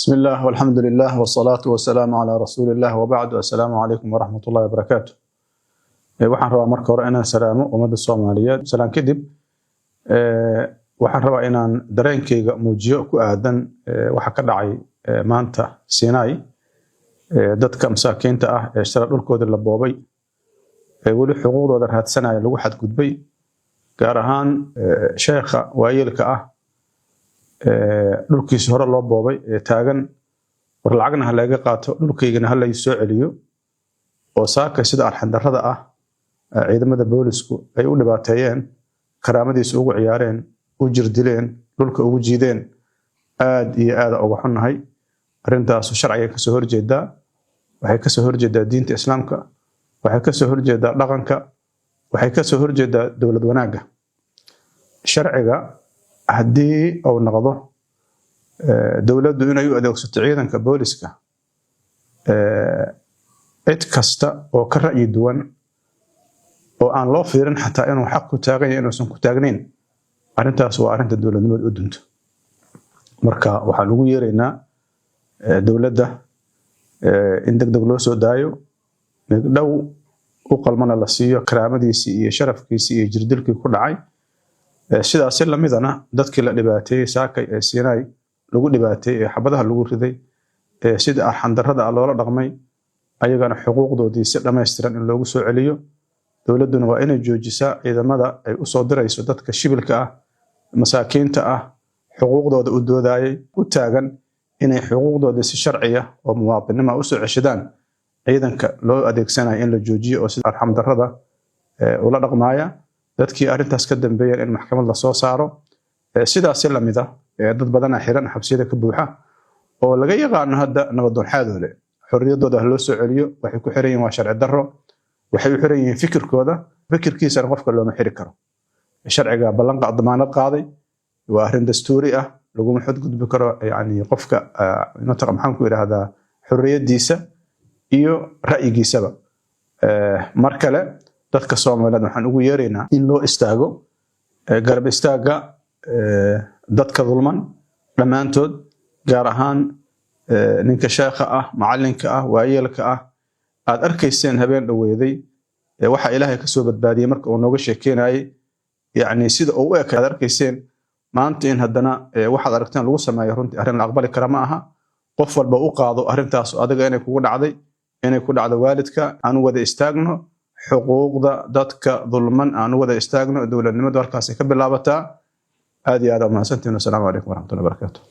بسم الله والحمد لله والصلاة والسلام على رسول الله وبعد. السلام عليكم ورحمة الله وبركاته. waxaan rabaa marka hore inaan salaamo ummadda Soomaaliyeed salaan kadib waxaan rabaa inaan dareenkayga muujiyo ku aadan waxa ka dhacay maanta Sinai dadka masaakiinta ah ee shara dhulkooda la boobay wali xuquuqdooda raadsanaya lagu xadgudbay gaar ahaan sheekha waayilka ah dhulkiisa hore loo boobay ee taagan war lacagna laga qaato dhulkaygana hal ay soo celiyo oo saaka sida arxandarrada ah ciidamada boolisku ay u dhibaateeyeen karaamadiisa ugu ciyaareen u jirdileen dhulka ugu jiideen aad iyo aad uga xunnahay arintaas sharciga ka soo horjeeda waxay ka soo horjeedaa diinta islaamka waxay ka soo horjeedaa dhaqanka waxay ka soo horjeedaa dawlad wanaaga sharciga haddii uu noqdo dawladdu inay u adeegsato ciidanka booliska cid kasta oo ka ra'yi duwan oo aan loo fiirin xataa inuu xaq ku taagan yahay inuusan ku taagnayn arintaas waa arinta dawladnimada u dunto marka waxaan ugu yeeraynaa dawladda in degdeg loo soo daayo dhow u qalmana la siiyo karaamadiisii iyo sharafkiisii iyo jirdilkii ku dhacay sidaas la midana dadkii la dhibaateeyay saakay ee Sinai lagu dhibaateeyay xabadaha lagu riday sida arxandarrada loola dhaqmay ayagana xuquuqdoodii si dhameystiran in loogu soo celiyo dawladduna waa inay joojisaa ciidamada ay u soo dirayso dadka shibilka ah masaakiinta ah xuquuqdooda u doodayay u taagan inay xuquuqdooda si sharci ah oo muwaadinimo u soo ceshadaan ciidanka loo adeegsanayo in la joojiyo oo sida arxandarrada ula dhaqmaya dadkii arintaas ka dambeeyay in maxkamad la soo saaro sidaas la mid ah dad badan xiran xabsiyada ka buuxa oo laga yaqaan hadda nabadoon xaadoole xorriyadooda loo soo celiyo waxay ku xiran yihiin waa sharci darro waxay u xiran yihiin fikirkiisa qofka looma xiri karo sharciga ballanqa damaanad qaaday waa arrin dastuuri ah laguma xadgudbi karo yani qofka maxaan ku yiraahdaa xorriyadiisa iyo ra'yigiisaba mar kale dadka Soomaaliyeed waxaan ugu yeeraynaa in loo istaago garab istaaga dadka dulman dhamaantood gaar ahaan ninka sheekha ah macalinka ah waayelka ah aad arkayseen habeen dhaweeday waxa Ilaahay ka soo badbaadiyay marka uu nooga sheekeynayay yani sida uu eekay aad arkayseen maanta in haddana waxaad aragteen lagu sameeyo runtii arrin la aqbali kara ma aha qof walba u qaado arrintaas adiga inay kugu dhacday inay ku dhacdo waalidka aan wada istaagno xuquuqda dadka dulman aan wada istaagno dawladnimadu halkaas ka bilaabataa aad iyo aad u mahadsantiin. Assalaamu calaykum waraxmatullaahi wabarakaatuh.